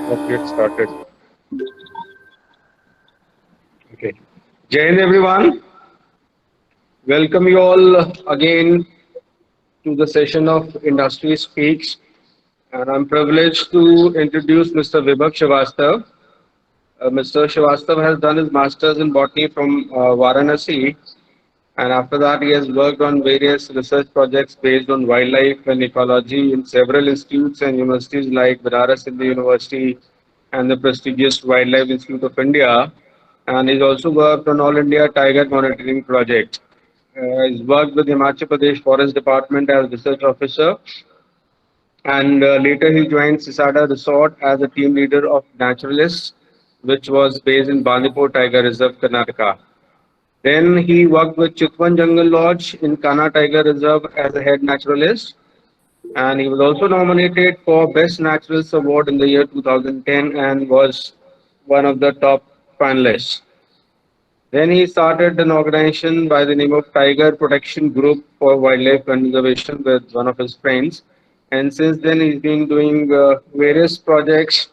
Let's get started. Okay. Jai Hind, everyone. Welcome you all again to the session of Industry Speaks. And I'm privileged to introduce Mr. Vibhav Srivastav. Mr. Srivastav has done his master's in botany from Varanasi. And after that, he has worked on various research projects based on wildlife and ecology in several institutes and universities like Banaras Hindu University and the prestigious Wildlife Institute of India. And he's also worked on All India Tiger Monitoring Project. He's worked with Himachal Pradesh Forest Department as research officer, and later he joined Sisada Resort as a team leader of Naturalists, which was based in Bandipur Tiger Reserve, Karnataka. Then he worked with Chitwan Jungle Lodge in Kana Tiger Reserve as a head naturalist, and he was also nominated for Best Naturalist Award in the year 2010 and was one of the top finalists. Then he started an organization by the name of Tiger Protection Group for Wildlife Conservation with one of his friends. And since then, he's been doing various projects,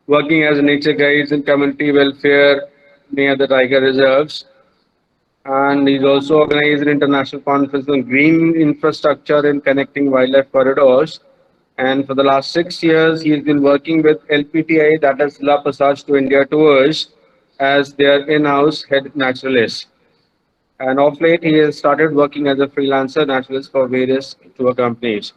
working as nature guides in community welfare near the tiger reserves. And he's also organized an international conference on green infrastructure and connecting wildlife corridors. And for the last 6 years, he's been working with LPTI, that is La Passage to India Tours, as their in-house head naturalist. And of late, he has started working as a freelancer naturalist for various tour companies.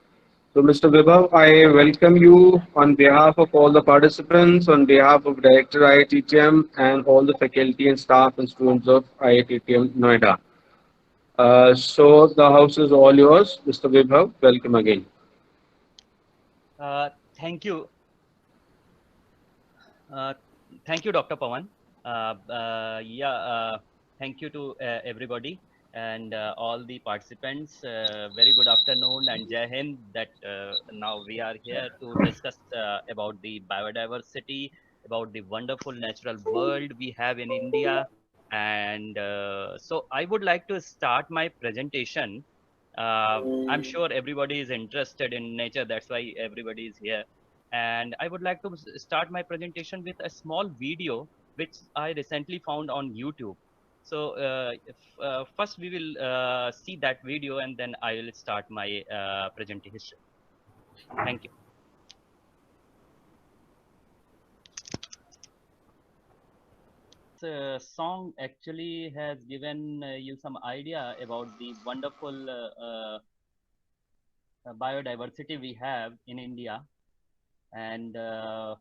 So, Mr. Vibhav, I welcome you on behalf of all the participants, on behalf of Director IITTM and all the faculty and staff and students of IITTM Noida. So, the house is all yours. Mr. Vibhav, welcome again. Thank you. Uh, Thank you, Dr. Pawan. Thank you to everybody and all the participants. Very good afternoon and Jai Hind that now we are here to discuss about the biodiversity, about the wonderful natural world we have in India. And so I would like to start my presentation. I'm sure everybody is interested in nature. That's why everybody is here. And I would like to start my presentation with a small video which I recently found on YouTube. So first we will see that video and then I will start my presentation. Thank you. Song actually has given you some idea about the wonderful biodiversity we have in India. And uh,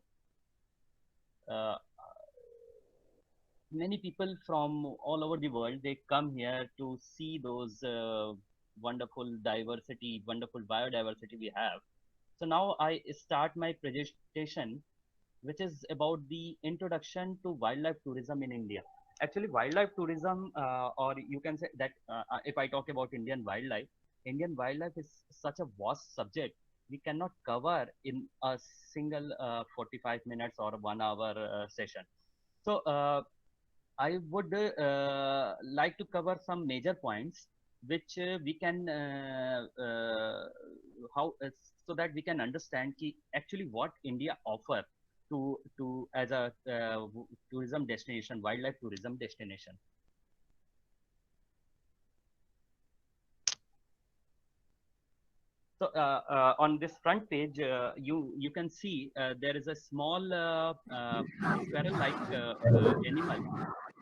many people from all over the world, they come here to see those wonderful diversity, wonderful biodiversity we have. So now I start my presentation, which is about the introduction to wildlife tourism in India. Actually, wildlife tourism, or you can say that if I talk about Indian wildlife is such a vast subject. We cannot cover in a single 45 minutes or 1 hour session. So I would like to cover some major points which we can how so that we can understand actually what India offer to as a tourism destination, wildlife tourism destination. So on this front page, you can see there is a small squirrel-like animal.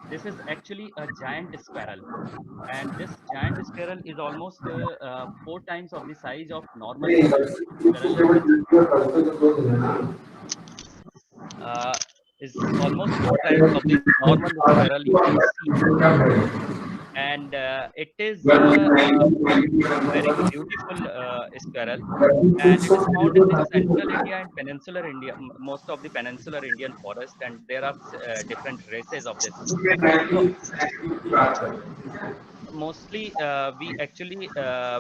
This is actually a giant squirrel, and this giant squirrel is almost 4 times of the size of normal squirrel. Uh, is almost 4 times of the normal squirrel you can see, and it is very beautiful squirrel, and it is found in the central India and peninsular India, most of the peninsular Indian forest, and there are different races of this. So mostly we actually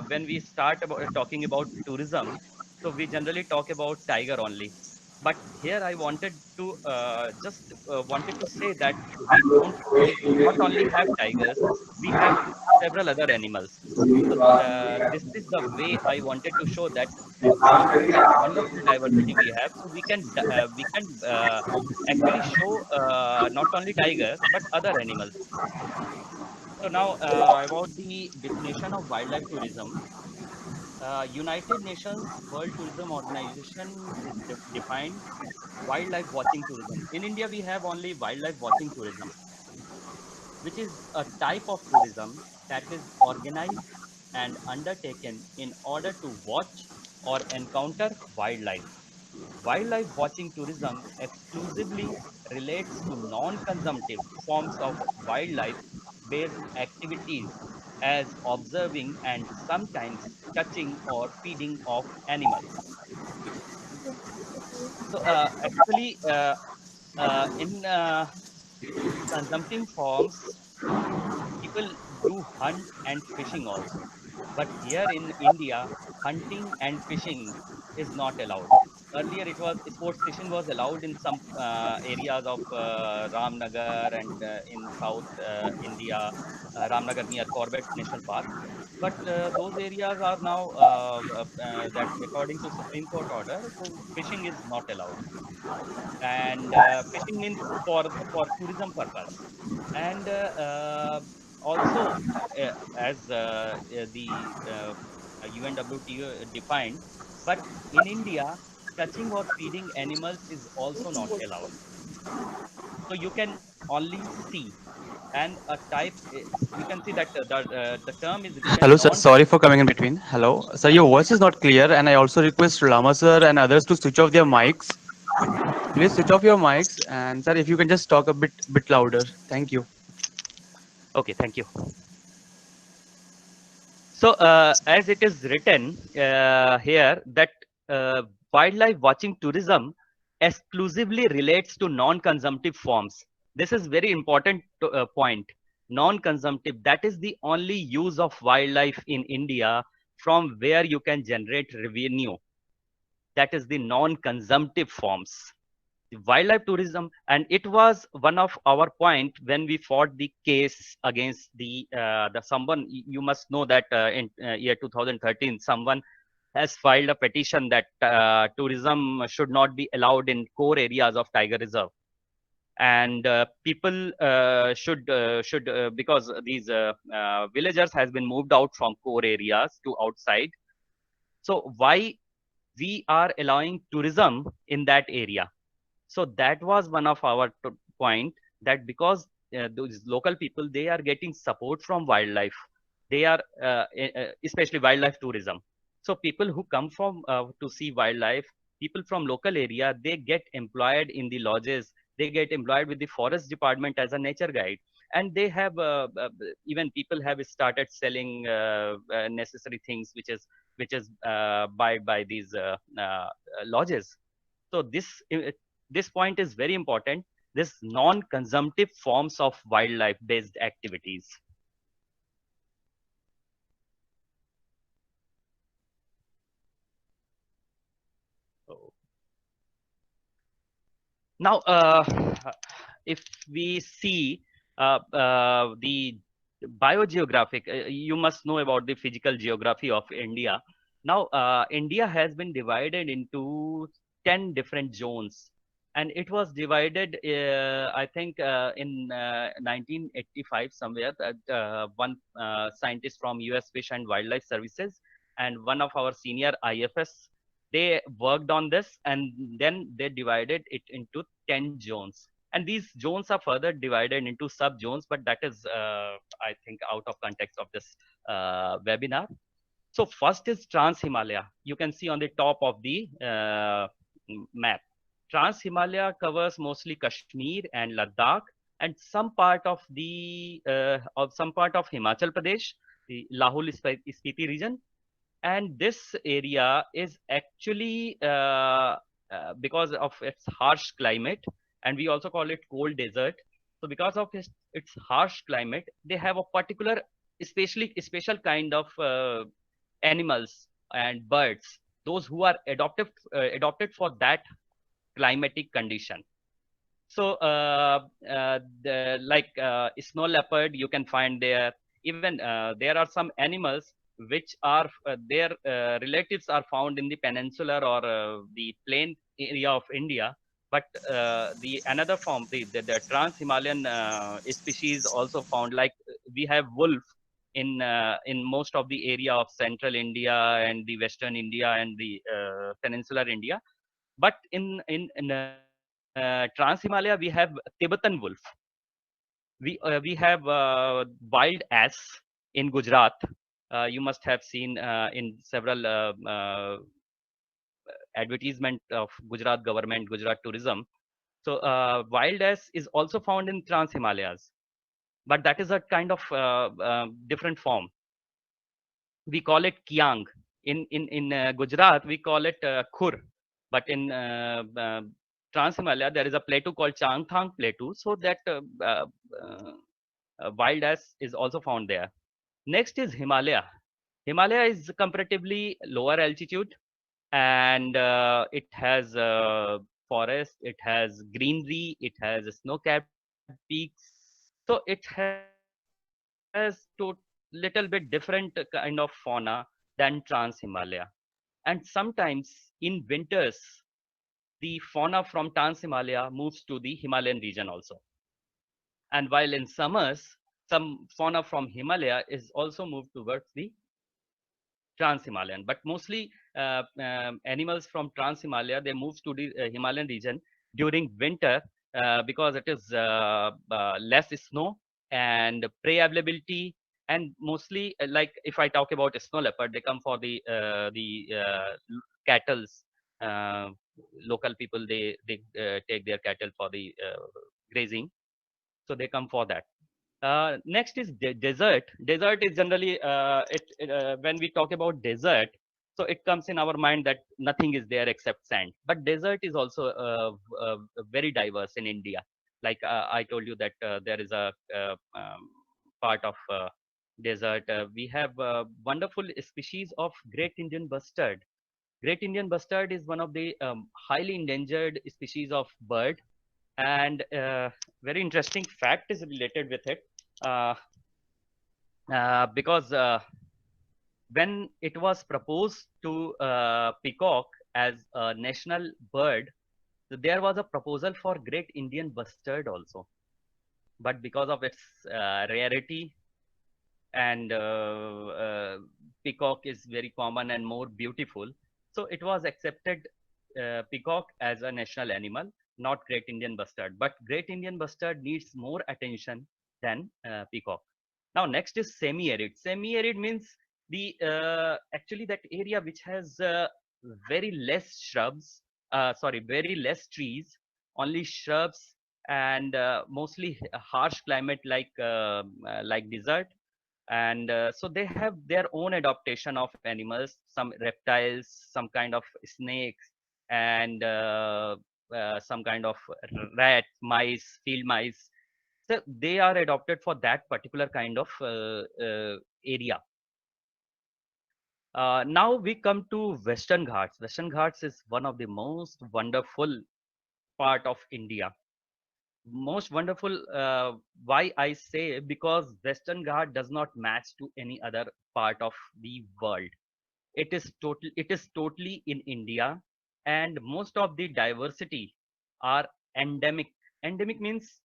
when we start about talking about tourism, so we generally talk about tiger only, but here I wanted to just wanted to say that we don't not only have tigers, we have several other animals. So this is the way I wanted to show that what wonderful diversity we have, so we can actually show not only tigers but other animals. So now about the definition of wildlife tourism, United Nations World Tourism Organization is defined wildlife watching tourism. In India, we have only wildlife watching tourism, which is a type of tourism that is organized and undertaken in order to watch or encounter wildlife. Wildlife watching tourism exclusively relates to non-consumptive forms of wildlife-based activities as observing and sometimes touching or feeding of animals. So actually, in consumptive forms, people do hunt and fishing also. But here in India, hunting and fishing is not allowed. Earlier, it was sports fishing was allowed in some areas of Ramnagar and in South India, Ramnagar near Corbett National Park. But those areas are now that according to Supreme Court order, so fishing is not allowed, and fishing means for tourism purpose, and also as the UNWTO defined, but in India, touching or feeding animals is also not allowed. So you can only see, and a type you can see that the term is written Hello, sir. non. Sorry for coming in between. Hello, sir. Your voice is not clear, and I also request Lama sir and others to switch off their mics. Please switch off your mics, and sir, if you can just talk a bit louder. Thank you. Okay, thank you. So, as it is written here, that uh, wildlife watching tourism exclusively relates to non-consumptive forms. This is very important point. Non-consumptive, that is the only use of wildlife in India from where you can generate revenue. That is the non-consumptive forms, wildlife tourism, and it was one of our point when we fought the case against the someone. You must know that in year 2013 someone has filed a petition that tourism should not be allowed in core areas of tiger reserve, and people should because these villagers has been moved out from core areas to outside. So why we are allowing tourism in that area? So that was one of our point, that because those local people, they are getting support from wildlife, they are especially wildlife tourism. So people who come from to see wildlife, people from local area, they get employed in the lodges, they get employed with the forest department as a nature guide, and they have even people have started selling necessary things which is by these lodges. So this point is very important. This non-consumptive forms of wildlife-based activities. So now, if we see the biogeographic, you must know about the physical geography of India. Now, India has been divided into 10 different zones, and it was divided, I think, in 1985 somewhere. That one scientist from U.S. Fish and Wildlife Services, and one of our senior IFS, they worked on this, and then they divided it into 10 zones. And these zones are further divided into sub zones, but that is, I think, out of context of this webinar. So first is Trans Himalaya. You can see on the top of the map. Trans Himalaya covers mostly Kashmir and Ladakh, and some part of Himachal Pradesh, the Lahul Spiti region. And this area is actually because of its harsh climate, and we also call it cold desert. So because of its harsh climate, they have a particular, especially special kind of animals and birds, those who are adopted for that climatic condition. So snow leopard you can find there. Even there are some animals which are their relatives are found in the peninsular or the plain area of India. But the another form, the trans-Himalayan species also found. Like we have wolf in most of the area of central India and the western India and the peninsular India. But in Trans Himalaya, we have Tibetan wolf. We have wild ass in Gujarat. You must have seen in several advertisement of Gujarat government, Gujarat tourism. So wild ass is also found in Trans Himalayas, but that is a kind of different form. We call it Kiang. In Gujarat, we call it Khur, but in Trans Himalaya, there is a plateau called Changthang Plateau, so that wild ass is also found there. Next is Himalaya. Himalaya is comparatively lower altitude, and it has forest, it has greenery, it has snow-capped peaks. So it has little bit different kind of fauna than Trans Himalaya. And sometimes in winters, the fauna from Trans Himalaya moves to the Himalayan region also. And while in summers, some fauna from Himalaya is also moved towards the Trans-Himalayan. But mostly animals from Trans-Himalaya, they move to the Himalayan region during winter because it is less snow and prey availability. And mostly, like if I talk about snow leopard, they come for the cattle's. Uh, Local people, they take their cattle for the grazing, so they come for that. Next is desert. Desert is generally when we talk about desert, so it comes in our mind that nothing is there except sand. But desert is also very diverse in India. Like I told you that there is a part of desert. We have wonderful species of Great Indian Bustard. Great Indian Bustard is one of the highly endangered species of bird, and very interesting fact is related with it. Uh, because when it was proposed to peacock as a national bird, there was a proposal for Great Indian Bustard also. But because of its rarity, and peacock is very common and more beautiful, so it was accepted peacock as a national animal, not Great Indian Bustard. But Great Indian Bustard needs more attention than peacock. Now next is semi-arid. Semi-arid means the actually that area which has very less shrubs, very less trees, only shrubs, and mostly harsh climate like desert. And so they have their own adaptation of animals, some reptiles, some kind of snakes, and some kind of rat, mice, field mice. So they are adopted for that particular kind of area. Now we come to Western Ghats. Western Ghats is one of the most wonderful part of India. Most wonderful, why I say, because Western Ghat does not match to any other part of the world. It is totally in India, and most of the diversity are endemic. Endemic means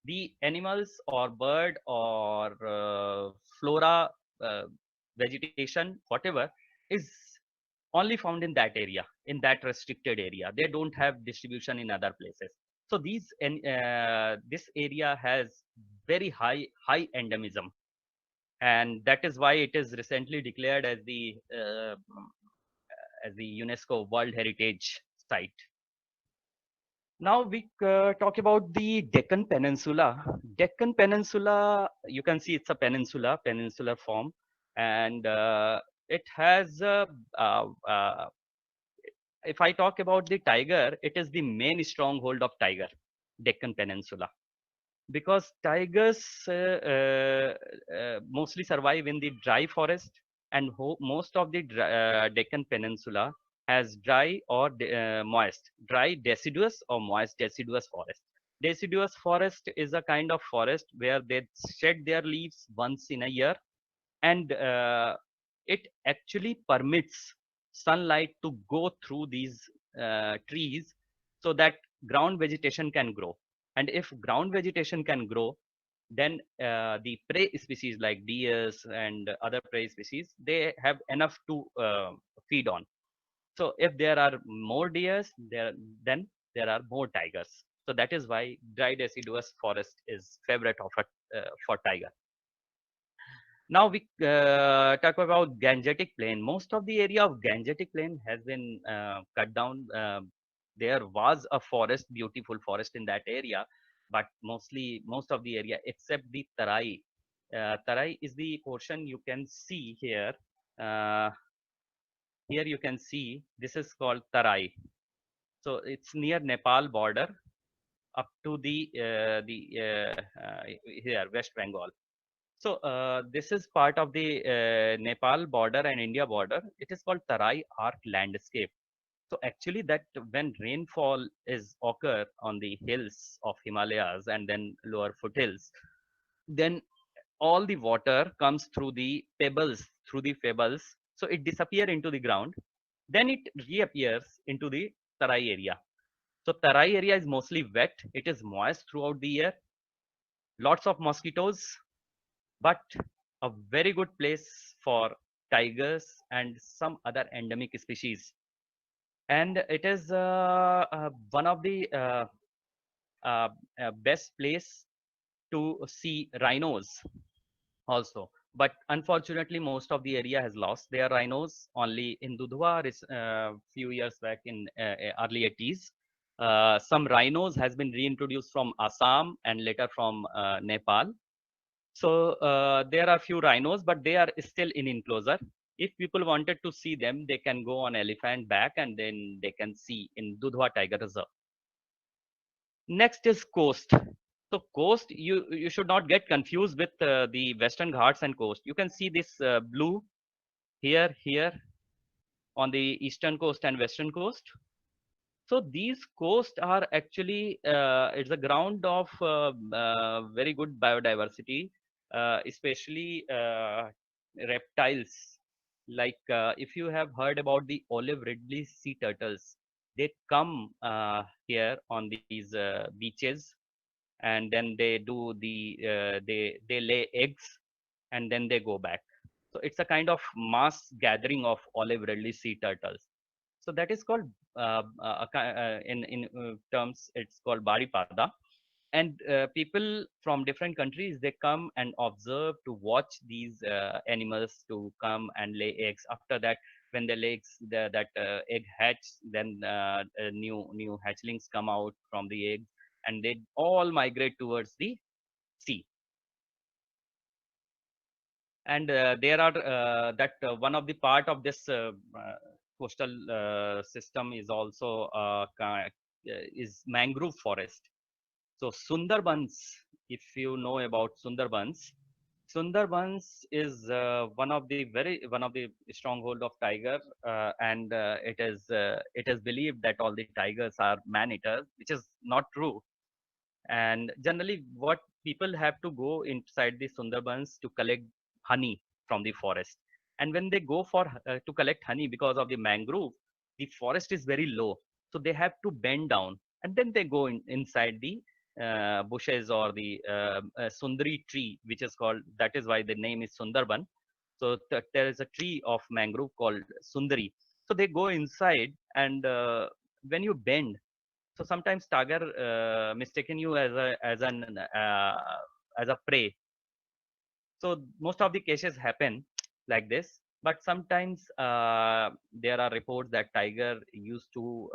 the animals or bird or flora, uh, vegetation, whatever, is only found in that area, in that restricted area. They don't have distribution in other places. So this area has very high endemism, and that is why it is recently declared as the UNESCO World Heritage Site. Now we talk about the Deccan Peninsula. Deccan Peninsula, you can see it's a peninsular form, and it has if I talk about the tiger, it is the main stronghold of tiger, Deccan Peninsula, because tigers mostly survive in the dry forest, and most of the Deccan Peninsula has dry or moist, dry deciduous or moist deciduous forest. Deciduous forest is a kind of forest where they shed their leaves once in a year, and it actually permits sunlight to go through these trees so that ground vegetation can grow. And if ground vegetation can grow, then the prey species like deers and other prey species, they have enough to feed on. So if there are more deers there, then there are more tigers. So that is why dry deciduous forest is favorite of for tiger. Now we talk about Gangetic Plain. Most of the area of Gangetic Plain has been cut down. There was a forest, beautiful forest in that area, but most of the area except the Tarai. Tarai is the portion you can see here. Uh, Here you can see this is called Tarai. So it's near Nepal border up to here West Bengal. So this is part of the Nepal border and India border. It is called Tarai Arc landscape. So actually that when rainfall is occur on the hills of Himalayas and then lower foothills, then all the water comes through the pebbles. So it disappear into the ground. Then it reappears into the Tarai area. So Tarai area is mostly wet. It is moist throughout the year. Lots of mosquitoes, but a very good place for tigers and some other endemic species. And it is one of the best place to see rhinos also. But unfortunately, most of the area has lost their rhinos. Only in Dudhwa, few years back in early 80s, some rhinos has been reintroduced from Assam and later from Nepal. So there are few rhinos, but they are still in enclosure. If people wanted to see them, they can go on elephant back and then they can see in Dudhwa Tiger Reserve. Next is coast. So coast, you should not get confused with the Western Ghats and coast. You can see this blue here on the eastern coast and western coast. So these coasts are actually it's a ground of very good biodiversity, especially reptiles. Like if you have heard about the olive ridley sea turtles, they come here on these beaches, and then they do they lay eggs, and then they go back. So it's a kind of mass gathering of olive ridley sea turtles. So that is called in terms it's called baripada. And people from different countries, they come and observe to watch these animals to come and lay eggs. After that, when the eggs that egg hatch, then new hatchlings come out from the egg, and they all migrate towards the sea. And there are one of the part of this coastal system is also is mangrove forest. So Sundarbans, if you know about Sundarbans, Sundarbans is one of the stronghold of tiger, and it is believed that all the tigers are man eaters, which is not true. And generally, what people have to go inside the Sundarbans to collect honey from the forest. And when they go for to collect honey, because of the mangrove, the forest is very low, so they have to bend down, and then they go inside the bushes or the sundari tree, which is called. That is why the name is Sundarban. So there is a tree of mangrove called Sundari. So they go inside, and when you bend, so sometimes tiger mistaken you as a prey. So most of the cases happen like this, but sometimes there are reports that tiger used to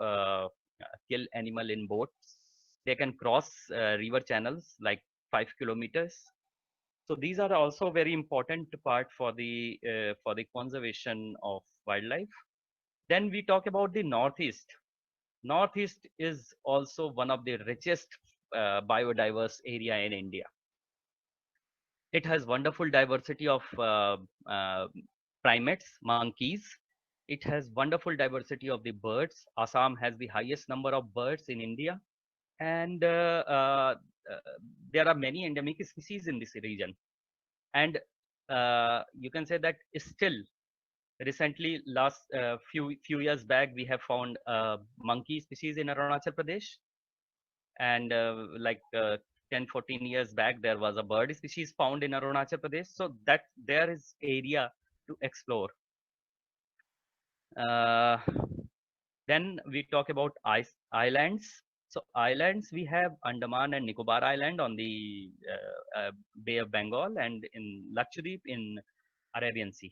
kill animal in boats. They can cross river channels like 5 kilometers. So these are also very important part for the conservation of wildlife. Then we talk about the Northeast. Northeast is also one of the richest biodiverse area in India. It has wonderful diversity of primates, monkeys. It has wonderful diversity of the birds. Assam has the highest number of birds in India, and there are many endemic species in this region. And you can say that still recently, last few years back, we have found monkey species in Arunachal Pradesh, and 10-14 years back there was a bird species found in Arunachal Pradesh. So that there is area to explore. uh, then we talk about islands. So islands, we have Andaman and Nicobar Island on the Bay of Bengal, and in Lakshadweep in Arabian Sea.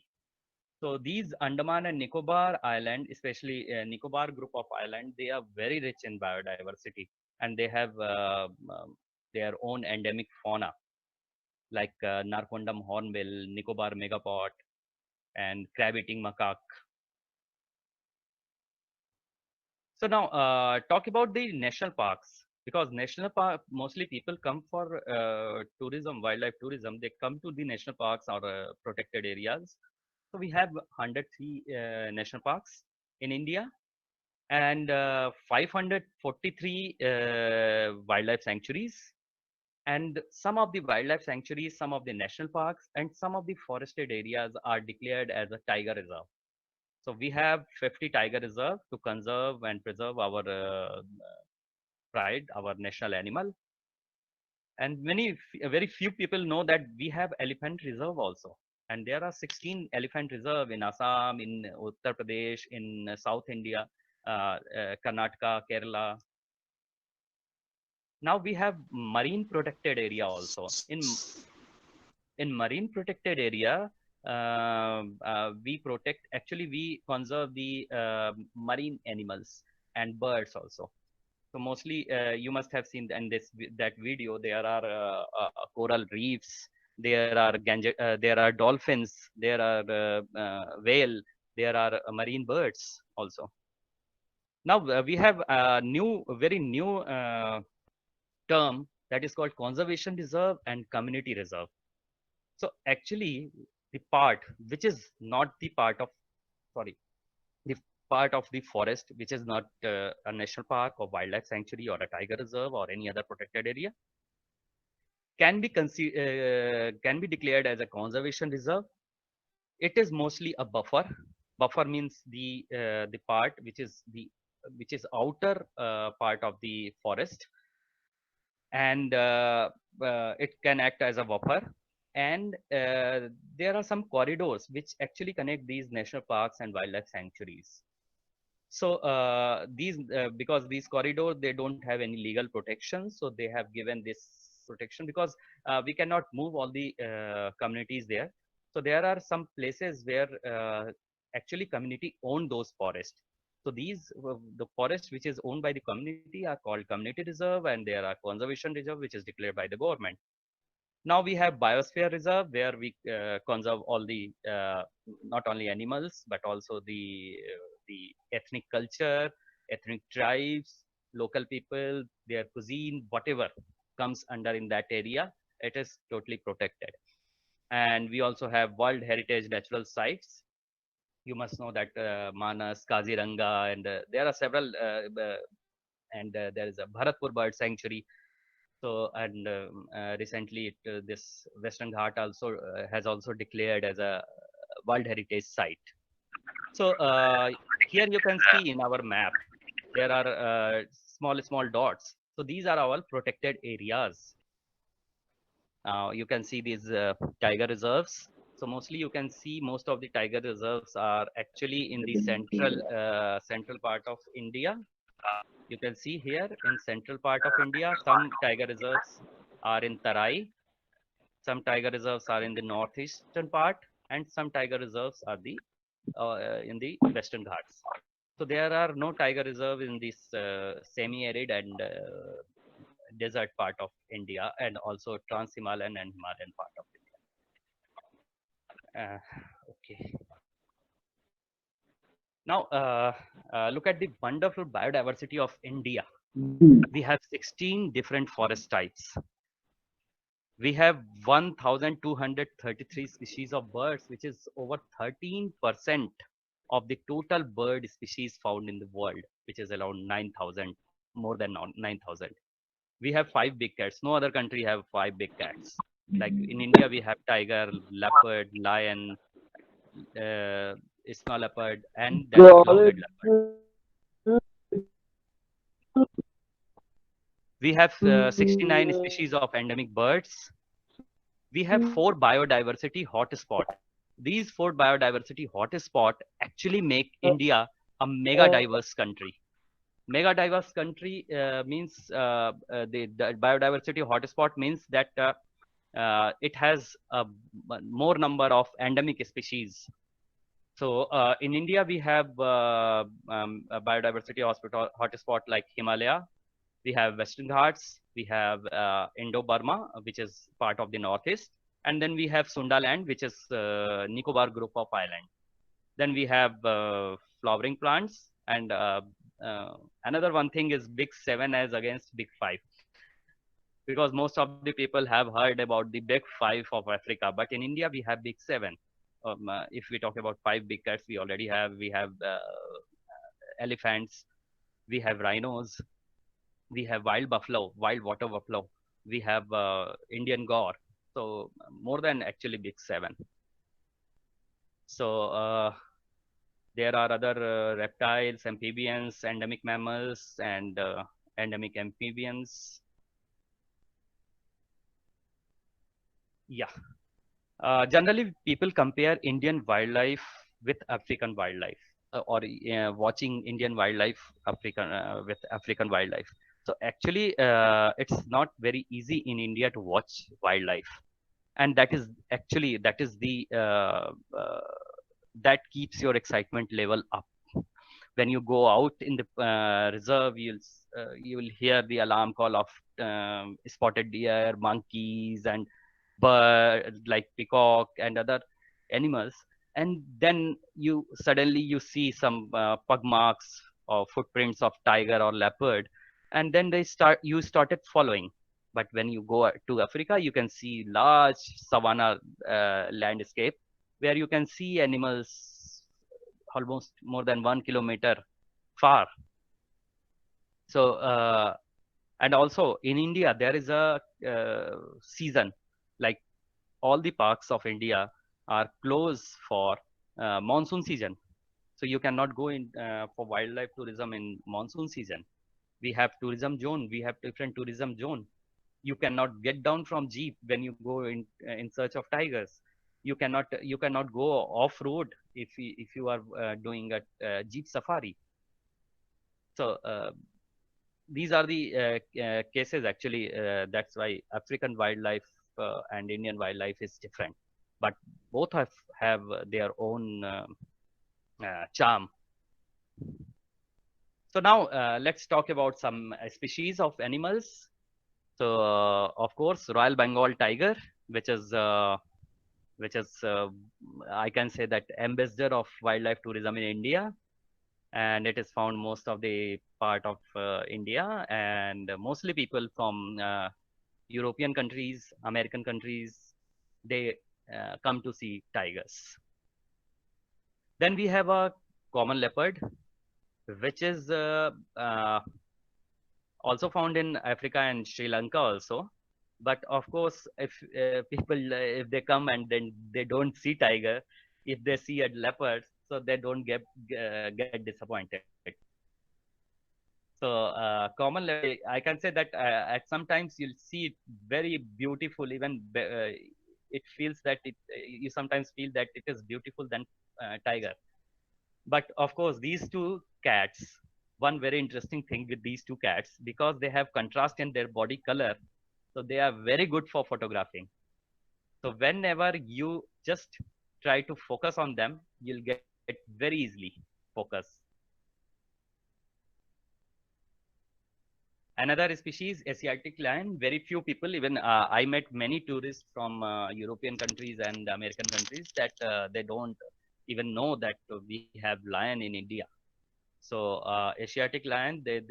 So these Andaman and Nicobar Island, especially Nicobar group of island, they are very rich in biodiversity, and they have their own endemic fauna like Narcondam hornbill, Nicobar megapod, and crab-eating macaque. So now talk about the national parks, because national park, mostly people come for tourism, wildlife tourism. They come to the national parks or protected areas. So we have 103 national parks in India, and 543 wildlife sanctuaries. And some of the wildlife sanctuaries, some of the national parks, and some of the forested areas are declared as a tiger reserve. So we have 50 tiger reserve to conserve and preserve our pride, our national animal. And very few people know that we have elephant reserve also. And there are 16 elephant reserve in Assam, in Uttar Pradesh, in South India, Karnataka, Kerala. Now we have marine protected area also. In marine protected area, we conserve the marine animals and birds also. So mostly you must have seen in that video, there are coral reefs, there are dolphins, there are whale, there are marine birds also. Now we have a very new term that is called conservation reserve and community reserve. So actually, the part which is not the part of, sorry, the part of the forest which is not a national park or wildlife sanctuary or a tiger reserve or any other protected area can be declared as a conservation reserve. It is mostly a buffer. Buffer means the part which is outer part of the forest, and it can act as a buffer. And there are some corridors which actually connect these national parks and wildlife sanctuaries. So because these corridors, they don't have any legal protection, so they have given this protection because we cannot move all the communities there. So there are some places where actually community own those forests. So these the forest which is owned by the community are called community reserve, and there are conservation reserve which is declared by the government. Now we have biosphere reserve, where we conserve all the not only animals but also the ethnic culture, ethnic tribes, local people, their cuisine, whatever comes under in that area, it is totally protected. And we also have World Heritage Natural Sites. You must know that Manas, Kaziranga, and there are several, and there is a Bharatpur Bird Sanctuary. So, and recently this Western Ghat also has also declared as a World Heritage Site. So here you can see in our map, there are small dots. So these are all protected areas. You can see these tiger reserves. So mostly you can see most of the tiger reserves are actually in the central part of India. You can see here in central part of India, some tiger reserves are in Tarai, some tiger reserves are in the northeastern part, and some tiger reserves are in the Western Ghats. So there are no tiger reserve in this semi-arid and desert part of India, and also Trans-Himalayan and Himalayan part of India. Okay. Now, look at the wonderful biodiversity of India. We have 16 different forest types. We have 1,233 species of birds, which is over 13% of the total bird species found in the world, which is around 9,000, more than 9,000. We have 5 big cats. No other country have 5 big cats. Like in India, we have tiger, leopard, lion, uh, snow leopard, and that long-haired leopard. We have 69 species of endemic birds. We have 4 biodiversity hotspot. These 4 biodiversity hotspot actually make India a mega diverse country. Mega diverse country means the biodiversity hotspot means that it has a more number of endemic species. So in India, we have a biodiversity hotspot like Himalaya. We have Western Ghats. We have Indo-Burma, which is part of the Northeast. And then we have Sundaland, which is Nicobar group of islands. Then we have flowering plants. And another one thing is Big 7 as against Big 5. Because most of the people have heard about the Big 5 of Africa. But in India, we have Big 7. If we talk about 5 big cats, we have elephants, we have rhinos, we have wild buffalo, wild water buffalo, we have Indian gaur. So more than actually Big 7. So there are other reptiles, amphibians, endemic mammals, and endemic amphibians. Yeah. Generally, people compare Indian wildlife with African wildlife, or watching Indian wildlife with African wildlife. So actually, it's not very easy in India to watch wildlife, and that is the that keeps your excitement level up. When you go out in the reserve, you will hear the alarm call of spotted deer, monkeys, and bird like peacock and other animals, and then you suddenly you see some pug marks or footprints of tiger or leopard, and then you started following. But when you go to Africa, you can see large savanna landscape where you can see animals almost more than 1 kilometer far. So and also in India there is a season, like all the parks of India are closed for monsoon season. So you cannot go in for wildlife tourism in monsoon season. We have tourism zone. We have different tourism zone. You cannot get down from jeep when you go in search of tigers. You cannot go off road if you are doing a jeep safari. So these are the cases actually. That's why African wildlife and Indian wildlife is different, but both have their own charm. So now let's talk about some species of animals. So of course, Royal Bengal tiger, which is I can say that ambassador of wildlife tourism in India, and it is found most of the part of India, and mostly people from European countries, American countries, they come to see tigers. Then we have a common leopard, which is also found in Africa and Sri Lanka also. But of course, if people if they come and then they don't see tiger, if they see a leopard, so they don't get disappointed. So common leopard, I can say that at sometimes you'll see it very beautiful, even it feels that you sometimes feel that it is beautiful than tiger. But of course, these two cats, one very interesting thing with these two cats, because they have contrast in their body color, so they are very good for photographing. So whenever you just try to focus on them, you'll get very easily focus. Another species, Asiatic lion, very few people, even I met many tourists from European countries and American countries that they don't even know that we have lion in India. So Asiatic lion, they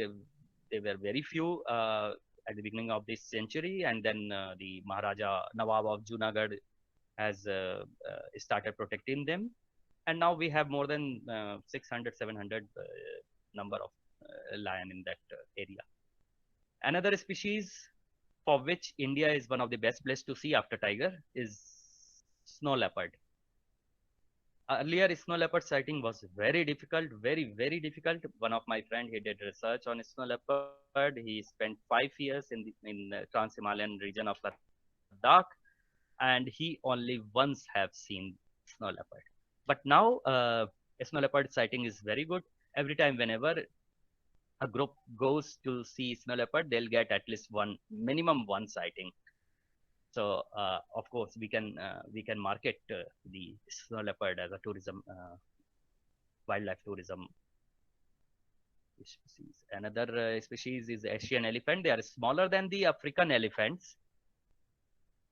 were very few at the beginning of this century, and then the Maharaja Nawab of Junagadh has started protecting them, and now we have more than 600, 700 number of lion in that area. Another species for which India is one of the best place to see after tiger is snow leopard. Earlier, snow leopard sighting was very difficult, very difficult. One of my friend, he did research on snow leopard. He spent 5 years in Trans-Himalayan region of Ladakh, and he only once have seen snow leopard. But now, snow leopard sighting is very good. Every time, whenever a group goes to see snow leopard, they'll get at least minimum one sighting. So of course we can market the snow leopard as a tourism, wildlife tourism species. Another species is Asian elephant. They are smaller than the African elephants,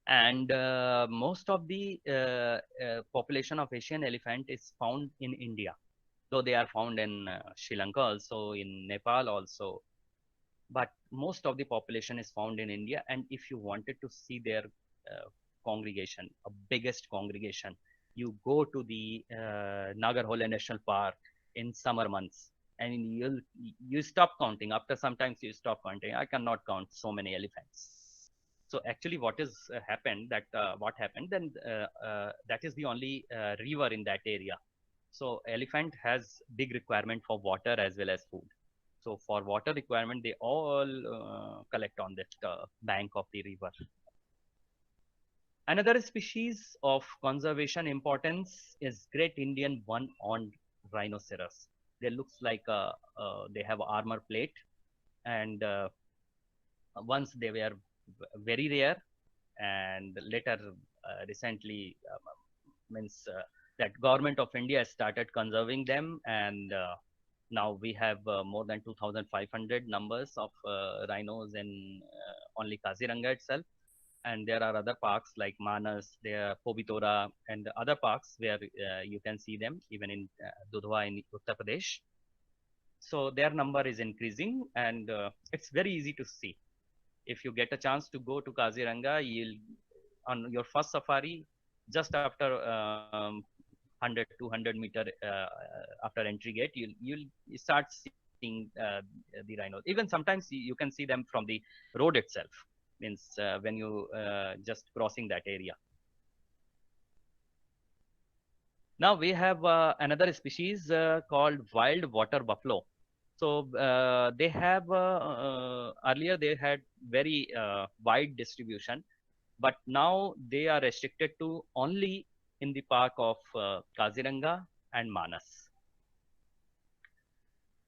and most of the population of Asian elephant is found in India, though they are found in Sri Lanka also, in Nepal also. But most of the population is found in India. And if you wanted to see their congregation, a biggest congregation, you go to the Nagarhole National Park in summer months, and you stop counting. After sometimes you stop counting. I cannot count so many elephants. So actually, what is happened? What happened? Then that is the only river in that area. So elephant has big requirement for water as well as food. So for water requirement, they all collect on that bank of the river. Another species of conservation importance is Great Indian one-horned rhinoceros. They looks like they have armor plate, and once they were very rare, and later recently means that government of India started conserving them, and now we have more than 2,500 numbers of rhinos in only Kaziranga itself. And there are other parks like Manas, there Pobitora, and other parks where you can see them, even in Dudhwa in Uttar Pradesh. So their number is increasing, and it's very easy to see. If you get a chance to go to Kaziranga, you'll on your first safari, just after 100, 200 meter after entry gate, you'll start seeing the rhinos. Even sometimes you can see them from the road itself, means when you just crossing that area. Now we have another species called wild water buffalo. So they have earlier they had very wide distribution, but now they are restricted to only in the park of Kaziranga and Manas.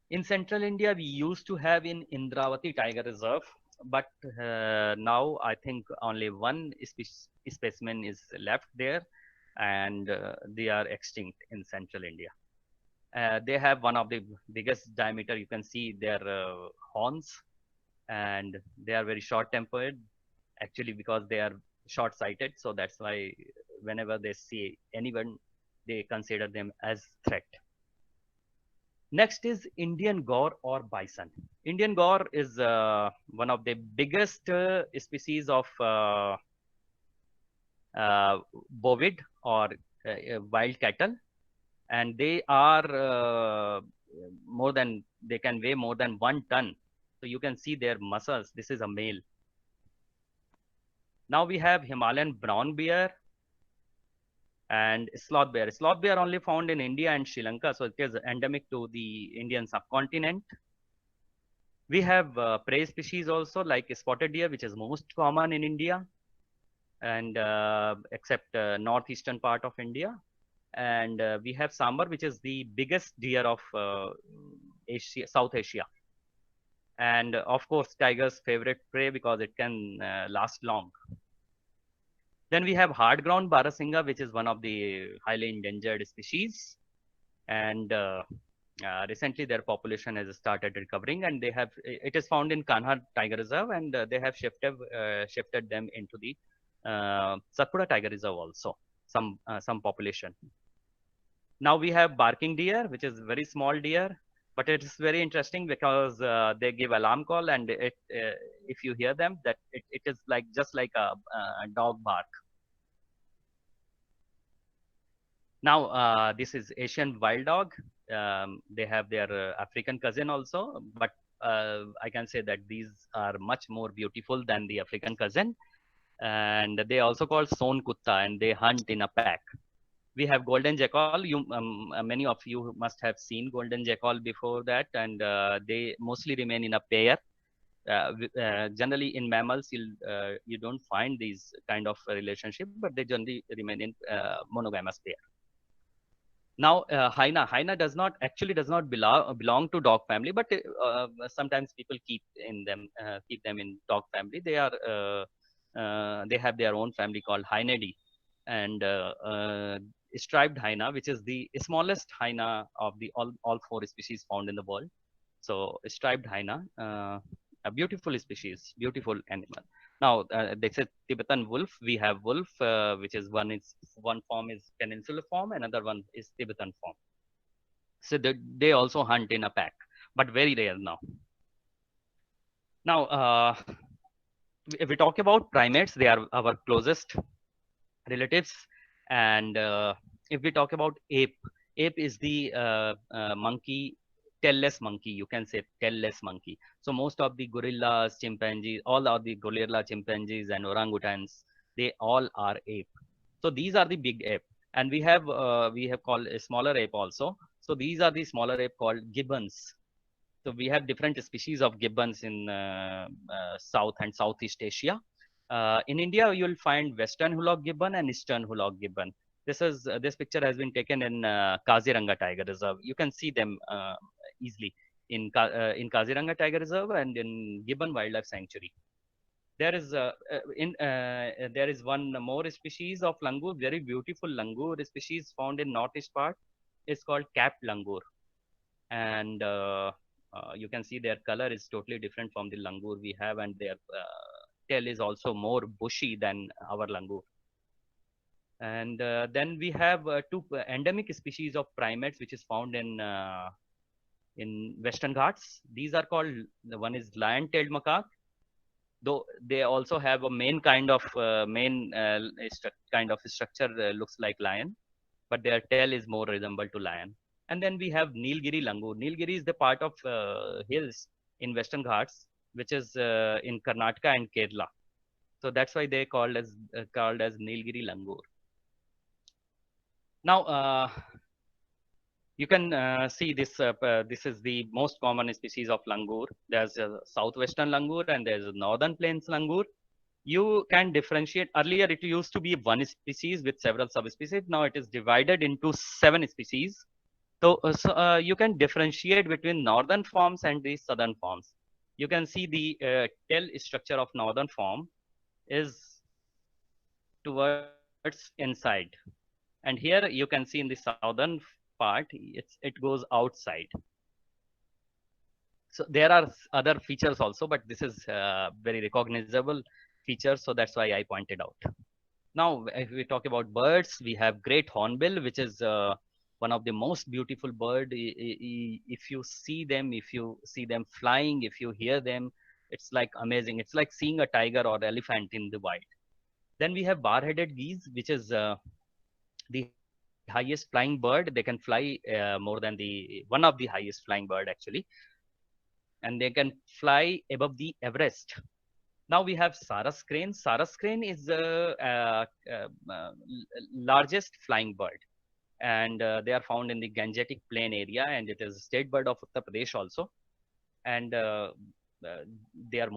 In central India, we used to have in Indravati Tiger Reserve, but now I think only one specimen is left there, and they are extinct in central India. They have one of the biggest diameter. You can see their horns, and they are very short-tempered, actually, because they are short-sighted. So that's why whenever they see anyone, they consider them as threat. Next is Indian gaur or bison. Indian gaur is one of the biggest species of bovid or wild cattle, and they are they can weigh more than 1 ton. So you can see their muscles. This is a male. Now we have Himalayan brown bear and sloth bear. Sloth bear only found in India and Sri Lanka, so it is endemic to the Indian subcontinent. We have prey species also like spotted deer, which is most common in India. and except northeastern part of India. And we have sambar, which is the biggest deer of Asia, South Asia. And of course, tiger's favorite prey because it can last long. Then we have hard ground Barasinga, which is one of the highly endangered species. And recently their population has started recovering, and it is found in Kanha Tiger Reserve, and they have shifted them into the Satpura Tiger Reserve also, some population. Now we have barking deer, which is very small deer, but it is very interesting because they give alarm call, and if you hear them, that it is like just like a dog bark. Now this is Asian wild dog. They have their African cousin also, but I can say that these are much more beautiful than the African cousin. And they also called Son Kutta, and they hunt in a pack. We have golden jackal. Many of you must have seen golden jackal before that, and they mostly remain in a pair. Generally, in mammals, you don't find these kind of relationship, but they generally remain in monogamous pair. Now, hyena does not belong to dog family, but sometimes people keep them in dog family. They have their own family called Hyenidae, and striped hyena, which is the smallest hyena of the all four species found in the world. So striped hyena, a beautiful species, beautiful animal. Now they said Tibetan wolf. We have wolf, which is one form is peninsular form, another one is Tibetan form. So they also hunt in a pack, but very rare now. Now, if we talk about primates, they are our closest relatives. And if we talk about ape is the monkey, tailless monkey, you can say tailless monkey. So most of the gorillas, chimpanzees, all are the gorilla, chimpanzees, and orangutans, they all are ape. So these are the big ape, and we have called a smaller ape also. So these are the smaller ape called gibbons. So we have different species of gibbons in South and Southeast Asia. In India, you'll find Western Hulok gibbon and Eastern Hulok gibbon. This picture has been taken in Kaziranga Tiger Reserve. You can see them easily in Kaziranga Tiger Reserve and in Gibbon Wildlife Sanctuary. There is one more species of langur, very beautiful langur species found in northeast part. It's called capped langur, and you can see their color is totally different from the langur we have, and their tail is also more bushy than our langur. And then we have two endemic species of primates which is found in Western Ghats. These are called, the one is lion-tailed macaque, though they also have a main kind of structure looks like lion, but their tail is more resembled to lion. And then we have Nilgiri langur. Nilgiri is the part of hills in Western Ghats, which is in Karnataka and Kerala. So that's why they called as Nilgiri langur. Now you can see this. This is the most common species of langur. There's a southwestern langur and there's a northern plains langur. You can differentiate. Earlier, it used to be one species with several subspecies. Now it is divided into 7 species. So you can differentiate between northern forms and the southern forms. You can see the tail structure of northern form is towards inside, and here you can see in the southern part it goes outside. So there are other features also, but this is very recognizable features, so that's why I pointed out. Now, if we talk about birds, we have great hornbill, which is one of the most beautiful bird. If you see them flying, if you hear them, it's like amazing. It's like seeing a tiger or elephant in the wild. Then we have bar-headed geese, which is the highest flying bird. They can fly more than one of the highest flying bird actually, and they can fly above the Everest. Now we have Sarus crane. Sarus crane is the largest flying bird, and they are found in the Gangetic Plain area, and it is a state bird of Uttar Pradesh also. And they are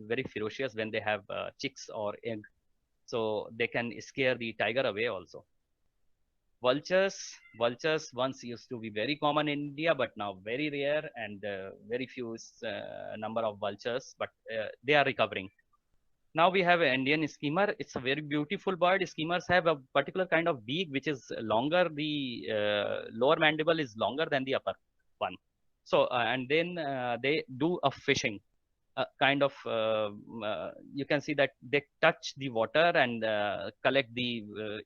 very ferocious when they have chicks or egg. so they can scare the tiger away also. Vultures once used to be very common in India, but now very rare, and very few number of vultures, but they are recovering. Now we have an Indian skimmer. It's a very beautiful bird. Skimmers have a particular kind of beak which is longer. The lower mandible is longer than the upper one. So and then they do a fishing. Kind of you can see that they touch the water and collect the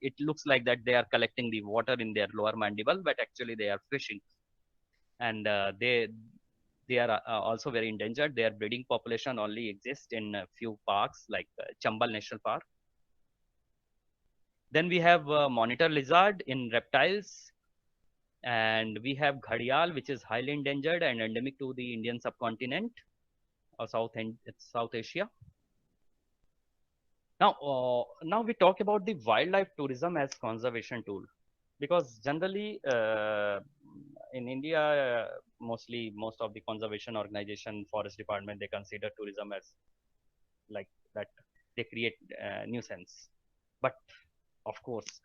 it looks like that they are collecting the water in their lower mandible, but actually they are fishing. And they are also very endangered. Their breeding population only exists in a few parks like Chambal National Park. Then we have monitor lizard in reptiles, and we have gharial, which is highly endangered and endemic to the Indian subcontinent or South Asia. Now we talk about the wildlife tourism as conservation tool, because generally in India, mostly most of the conservation organization, forest department, they consider tourism as like that they create nuisance. But of course,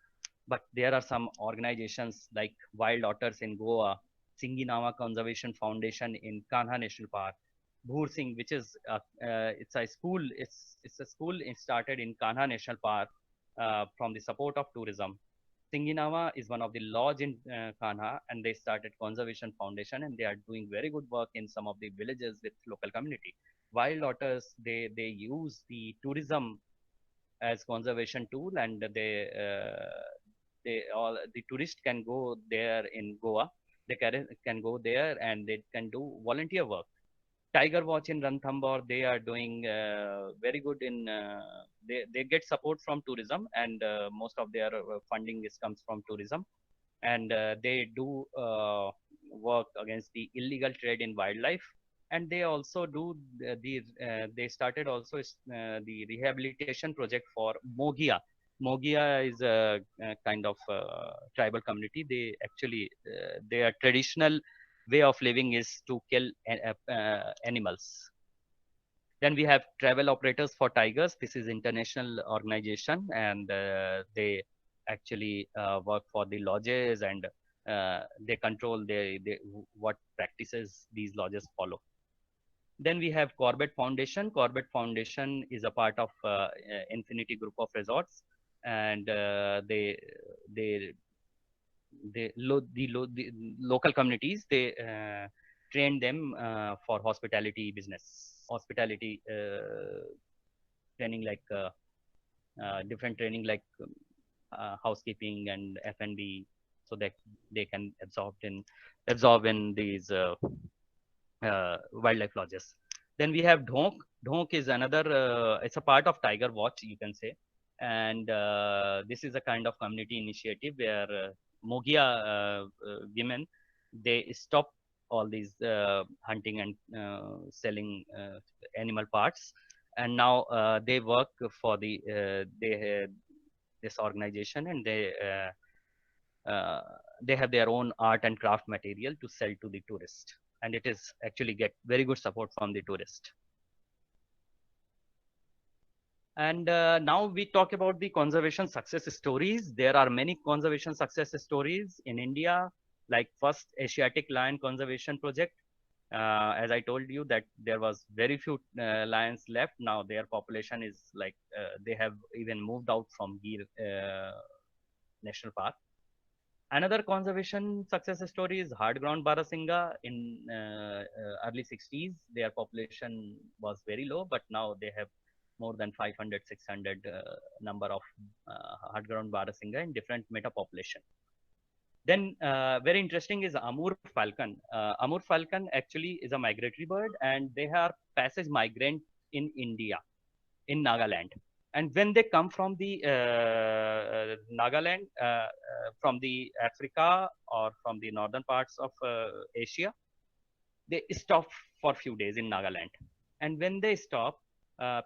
but there are some organizations like Wild Otters in Goa, Singinama Conservation Foundation in Kanha National Park, Bhur Singh, which is it's a school. It's a school started in Kanha National Park from the support of tourism. Singinama is one of the lodge in Kanha, and they started conservation foundation, and they are doing very good work in some of the villages with local community. Wild otters, they use the tourism as conservation tool, and they all the tourist can go there in Goa. They can go there and they can do volunteer work. Tiger Watch in Ranthambore, they are doing very good in. They get support from tourism, and most of their funding comes from tourism, and they do work against the illegal trade in wildlife, and they also do they started also the rehabilitation project for Mogia. Mogia is a kind of tribal community. They actually their traditional way of living is to kill animals. Then we have travel operators for tigers. This is international organization, and they actually work for the lodges, and they control what practices these lodges follow. Then we have Corbett Foundation. Corbett Foundation is a part of Infinity Group of Resorts, and they the local communities, they train them for hospitality business, hospitality training, like different training like housekeeping and F&B, so that they can absorb in these wildlife lodges. Then we have Dhonk. Dhonk is another. It's a part of Tiger Watch, you can say, and this is a kind of community initiative where Mogia women, they stop all these hunting and selling animal parts, and now they work for this organization, and they have their own art and craft material to sell to the tourist, and it is actually get very good support from the tourist. And now we talk about the conservation success stories. There are many conservation success stories in India, like first Asiatic Lion Conservation Project. As I told you that there was very few lions left. Now their population is like, they have even moved out from Gir National Park. Another conservation success story is Hard Ground Barasingha in early 60s. Their population was very low, but now they have more than 500, 600 number of Hard Ground Barasingha in different meta population. Then very interesting is Amur falcon. Amur falcon actually is a migratory bird, and they are passage migrant in India, in Nagaland. And when they come from the Nagaland, from the Africa or from the northern parts of Asia, they stop for a few days in Nagaland. And when they stop,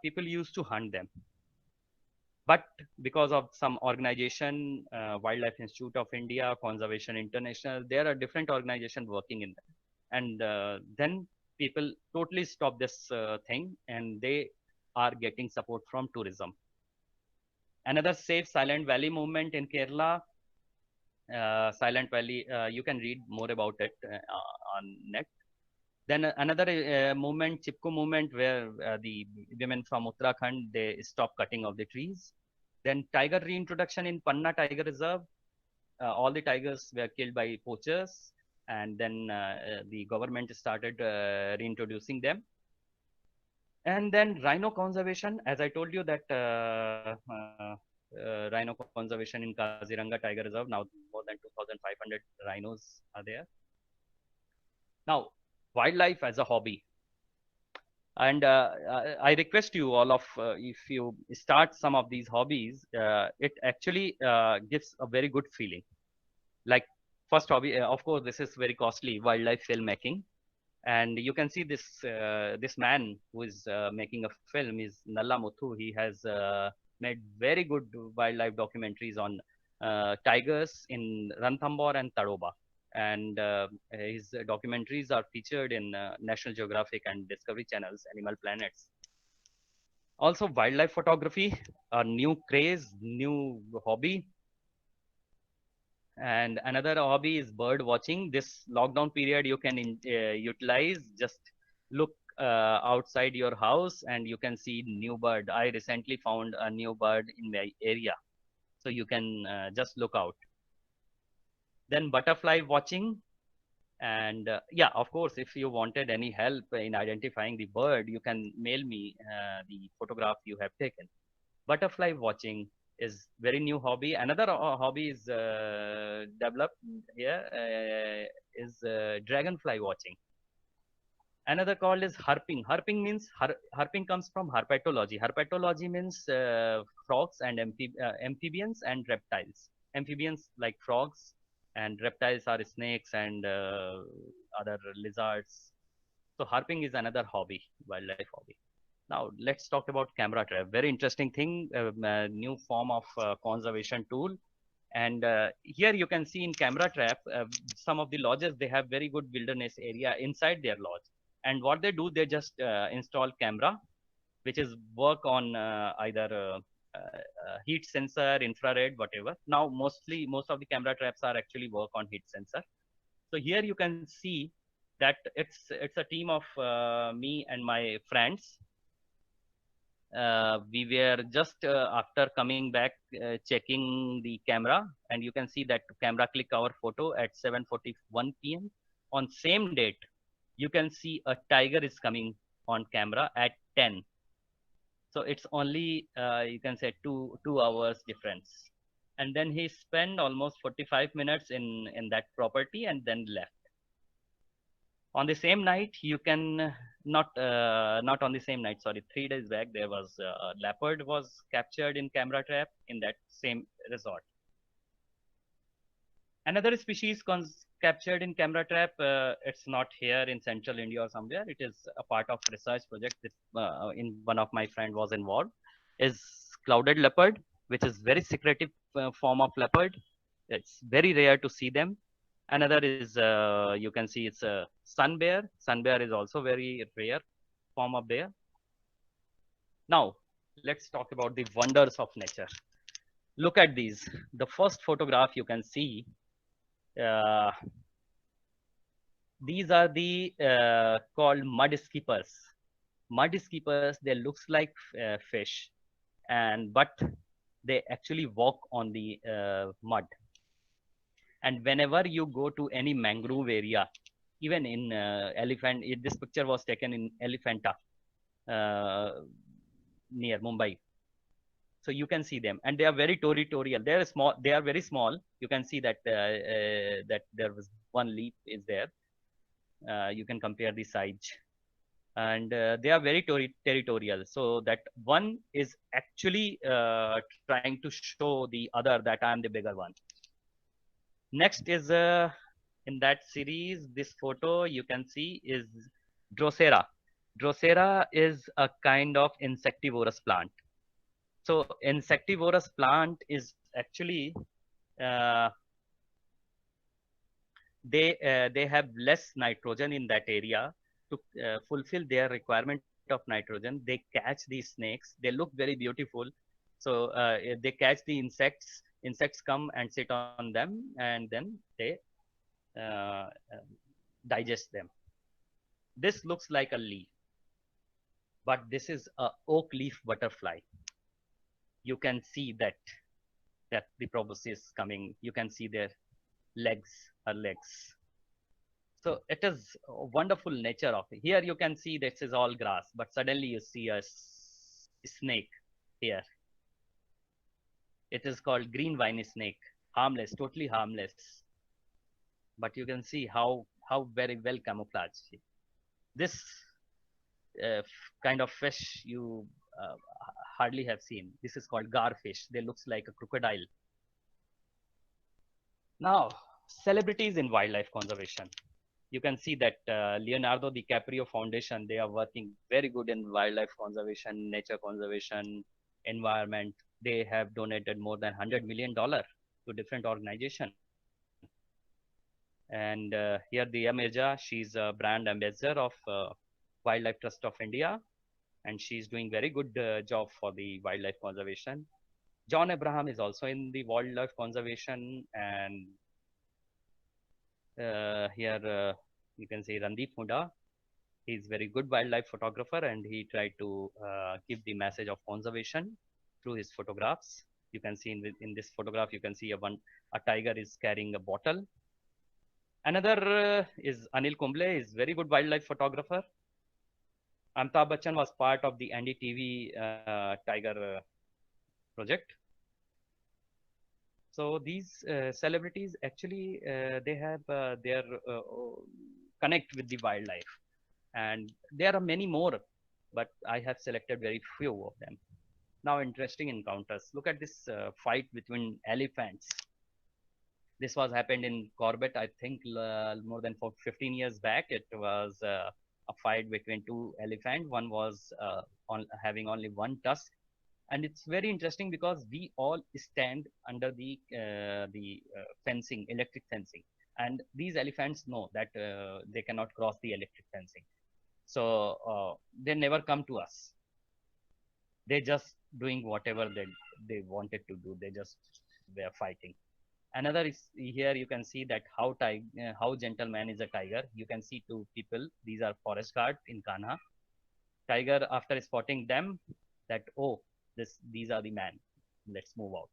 people used to hunt them. But because of some organization, Wildlife Institute of India, Conservation International, there are different organizations working in them. And then people totally stop this thing, and they are getting support from tourism. Another safe Silent Valley movement in Kerala. Silent Valley, you can read more about it on net. Then another movement, Chipko movement, where the women from Uttarakhand, they stop cutting of the trees. Then tiger reintroduction in Panna Tiger Reserve. All the tigers were killed by poachers, and then the government started reintroducing them. And then rhino conservation, as I told you that rhino conservation in Kaziranga Tiger Reserve, now more than 2,500 rhinos are there. Now, wildlife as a hobby. And I request you all of, if you start some of these hobbies, it actually gives a very good feeling. Like first hobby, of course, this is very costly, wildlife filmmaking. And you can see this this man who is making a film is Nalla Muthu. He has made very good wildlife documentaries on tigers in Ranthambore and Tadoba. And his documentaries are featured in National Geographic and Discovery channels, Animal Planets. Also, wildlife photography, a new craze, new hobby. And another hobby is bird watching. This lockdown period you can utilize. Just look outside your house and you can see new bird. I recently found a new bird in my area, so you can just look out. Then butterfly watching. And yeah, of course, if you wanted any help in identifying the bird, you can mail me the photograph you have taken. Butterfly watching is very new hobby. Another hobby is developed here is dragonfly watching. Another called is herping. Herping means herping comes from herpetology. Herpetology means frogs and amphibians and reptiles. Amphibians like frogs, and reptiles are snakes and other lizards. So herping is another hobby, wildlife hobby. Now let's talk about camera trap. Very interesting thing, new form of conservation tool. And here you can see in camera trap, some of the lodges, they have very good wilderness area inside their lodge. And what they do, they just install camera, which is work on either heat sensor, infrared, whatever. Now most of the camera traps are actually work on heat sensor. So here you can see that it's a team of me and my friends. We were just after coming back checking the camera, and you can see that camera click our photo at 7:41 p.m. On same date, you can see a tiger is coming on camera at 10. So it's only you can say two hours difference. And then he spent almost 45 minutes in that property and then left. On the same night, you can not on the same night, sorry, 3 days back, there was a leopard was captured in camera trap in that same resort. Another species captured in camera trap, it's not here in central India or somewhere, it is a part of research project in one of my friend was involved, is clouded leopard, which is very secretive form of leopard. It's very rare to see them. Another is, you can see it's a sun bear. Sun bear is also very rare form of bear. Now, let's talk about the wonders of nature. Look at these. The first photograph you can see, these are the called mud skippers. Mud skippers, they looks like fish, but they actually walk on the mud. And whenever you go to any mangrove area, even in this picture was taken in Elephanta near Mumbai. So you can see them, and they are very territorial. They are small. They are very small. You can see that that there was one leaf is there. You can compare the size, and they are very territorial. So that one is actually trying to show the other that I am the bigger one. Next is in that series, this photo you can see is Drosera. Drosera is a kind of insectivorous plant. So insectivorous plant is actually they have less nitrogen in that area to fulfill their requirement of nitrogen. They catch these snakes. They look very beautiful, So they catch the insects. Insects come and sit on them, and then they uh, uh, digest them. This looks like a leaf, but this is a oak leaf butterfly. You can see that the proboscis is coming. You can see their legs. So it is a wonderful nature of it. Here you can see this is all grass, but suddenly you see a snake here. It is called green vine snake, harmless, totally harmless. But you can see how very well camouflaged. This kind of fish you hardly have seen. This is called garfish. They looks like a crocodile. Now, celebrities in wildlife conservation. You can see that Leonardo DiCaprio Foundation, they are working very good in wildlife conservation, nature conservation, environment. They have donated more than $100 million to different organizations. And here the Mirza, she's a brand ambassador of Wildlife Trust of India, and she's doing very good job for the wildlife conservation. John Abraham is also in the wildlife conservation, and here you can see Randeep Hooda. He's very good wildlife photographer, and he tried to give the message of conservation through his photographs. You can see in this photograph, you can see a tiger is carrying a bottle. Another is Anil Kumble, is very good wildlife photographer. Amitabh Bachchan was part of the NDTV tiger project. So these celebrities actually they have their connect with the wildlife, and there are many more, but I have selected very few of them. Now, interesting encounters. Look at this fight between elephants. This was happened in Corbett, I think, more than 15 years back. It was a fight between two elephants. One was having only one tusk, and it's very interesting because we all stand under the fencing, electric fencing, and these elephants know that they cannot cross the electric fencing, so they never come to us. They just doing whatever they wanted to do. They just were fighting. Another is here you can see that how gentleman is a tiger. You can see two people. These are forest guard in Kanha. Tiger, after spotting them, that these are the man. Let's move out.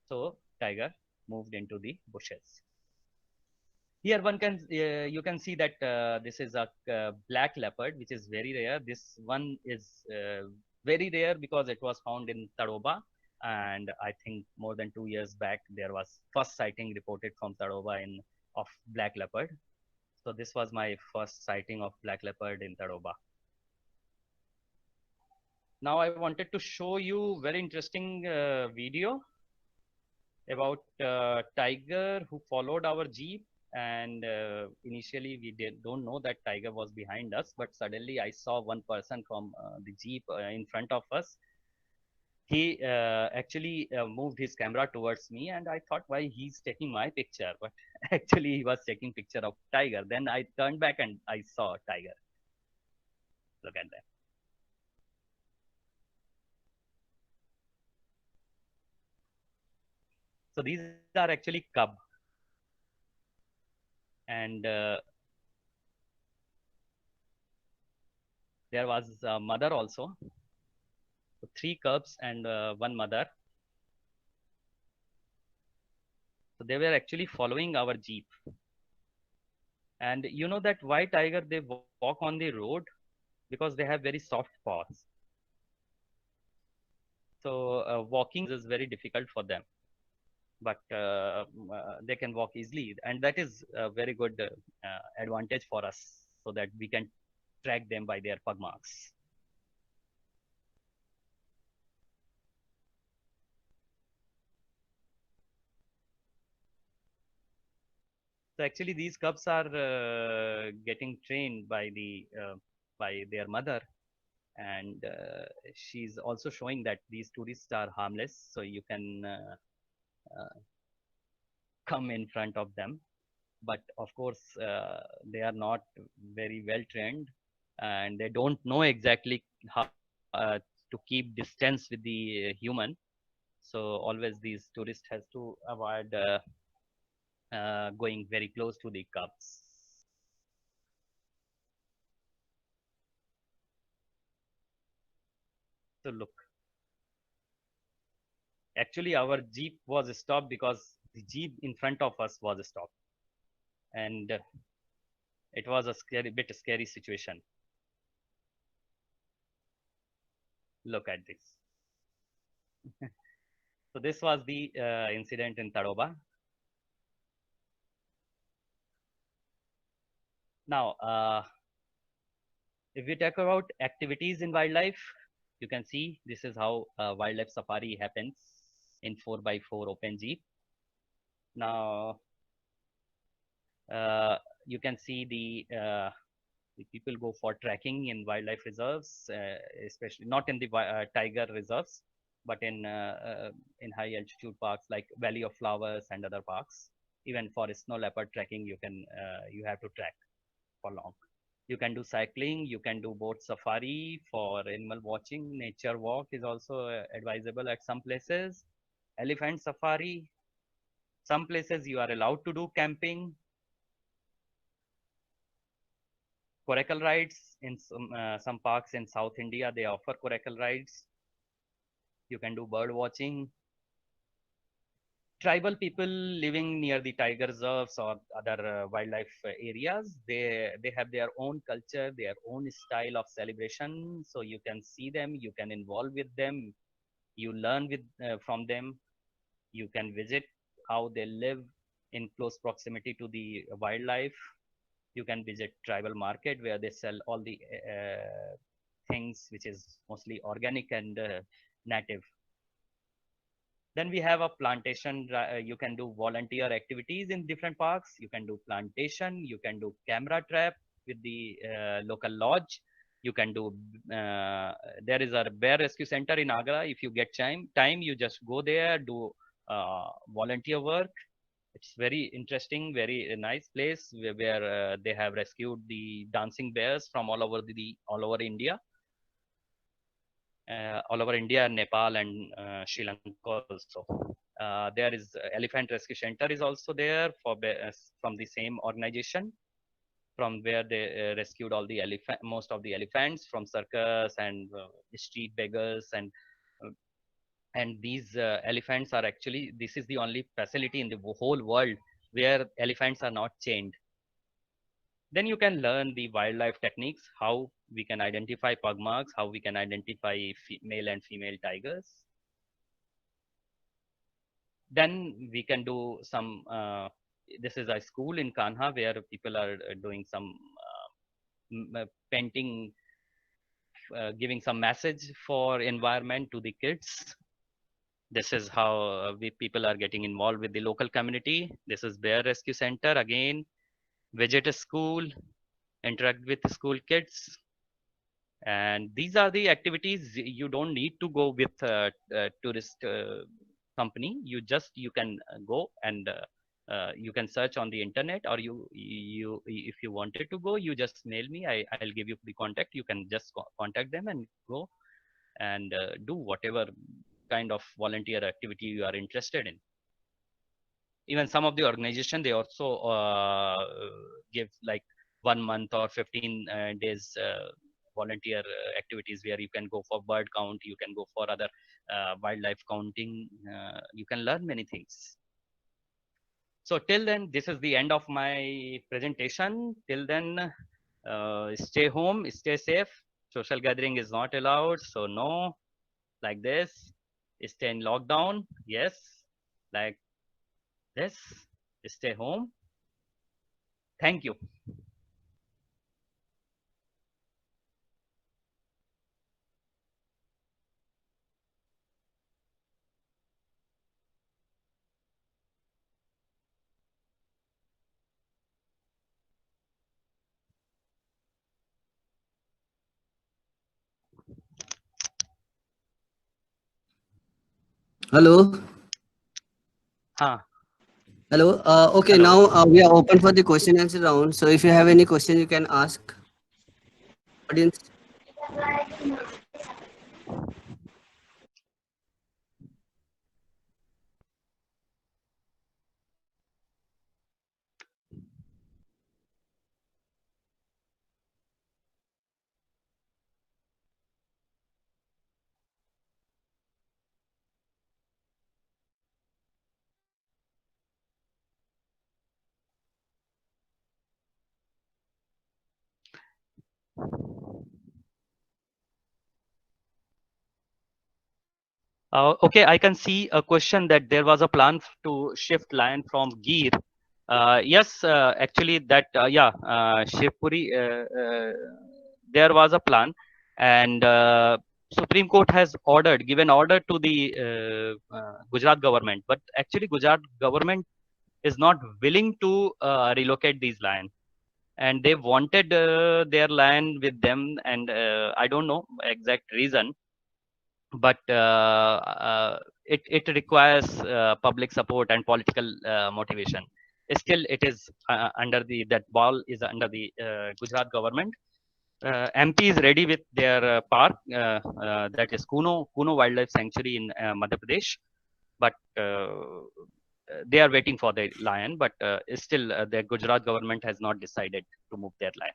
So tiger moved into the bushes. Here you can see that this is a black leopard, which is very rare. This one is very rare because it was found in Tadoba, and I think more than 2 years back there was first sighting reported from Tadoba of black leopard. So this was my first sighting of black leopard in Tadoba. Now I wanted to show you very interesting video about tiger who followed our jeep, and initially we don't know that tiger was behind us, but suddenly I saw one person from the jeep in front of us. He actually moved his camera towards me, and I thought why he's taking my picture, but actually he was taking picture of tiger. Then I turned back and I saw tiger. Look at that. So these are actually cub, and there was a mother also. So 3 cubs and one mother. So they were actually following our jeep. And you know that why tiger they walk on the road? Because they have very soft paws. So walking is very difficult for them, but they can walk easily, and that is a very good advantage for us, so that we can track them by their pug marks. So actually, these cubs are getting trained by their mother, and she's also showing that these tourists are harmless, so you can come in front of them. But of course, they are not very well trained, and they don't know exactly how to keep distance with the human. So always these tourists has to avoid going very close to the cubs. So look, actually our jeep was stopped because the jeep in front of us was stopped, and it was a bit scary situation. Look at this. So this was the incident in Tadoba. Now, if we talk about activities in wildlife, you can see this is how wildlife safari happens in 4x4 open jeep. Now, you can see the people go for trekking in wildlife reserves, especially not in the tiger reserves, but in high altitude parks like Valley of Flowers and other parks. Even for snow leopard trekking, you have to trek for long. You can do cycling, you can do boat safari for animal watching. Nature walk is also advisable at some places. Elephant safari. Some places you are allowed to do camping. Coracle rides in some parks in South India, they offer coracle rides. You can do bird watching. Tribal people living near the tiger reserves or other wildlife areas, they have their own culture, their own style of celebration. So you can see them, you can involve with them, you learn from them, you can visit how they live in close proximity to the wildlife. You can visit tribal market where they sell all the things which is mostly organic and native. Then we have a plantation. You can do volunteer activities in different parks. You can do plantation. You can do camera trap with the local lodge. You can do. There is a bear rescue center in Agra. If you get time, you just go there, do volunteer work. It's very interesting, very nice place where they have rescued the dancing bears from all over all over India. All over India, Nepal, and Sri Lanka also. There is Elephant Rescue Center is also there from the same organization, from where they rescued all the most of the elephants from circus and street beggars, and these elephants are actually, this is the only facility in the whole world where elephants are not chained. Then you can learn the wildlife techniques, how we can identify pug marks, how we can identify male and female tigers. Then we can do some, this is a school in Kanha where people are doing some painting, giving some message for environment to the kids. This is how people are getting involved with the local community. This is Bear Rescue Center. Again, visit a school, interact with school kids. And these are the activities. You don't need to go with a tourist company. You can go and you can search on the internet, or if you wanted to go, you just mail me. I'll give you the contact. You can just contact them and go and do whatever kind of volunteer activity you are interested in. Even some of the organization, they also give like 1 month or 15 days volunteer activities where you can go for bird count, you can go for other wildlife counting, you can learn many things. So till then, this is the end of my presentation. Till then, stay home, stay safe. Social gathering is not allowed, so no. Like this, stay in lockdown, yes. Like this, stay home. Thank you. Hello. Huh. Hello. Okay, Hello. now we are open for the question answer round. So if you have any question, you can ask. Audience. Okay, I can see a question that there was a plan to shift lion from Gir. Yes, actually, that Shivpuri, there was a plan, and Supreme Court has given order to the Gujarat government, but actually Gujarat government is not willing to relocate these lions, and they wanted their land with them, and I don't know exact reason, but it requires public support and political motivation. Still, it is under the that ball is under the Gujarat government. MP is ready with their park, that is Kuno Wildlife Sanctuary in Madhya Pradesh, but they are waiting for the lion. But still, the Gujarat government has not decided to move their lion.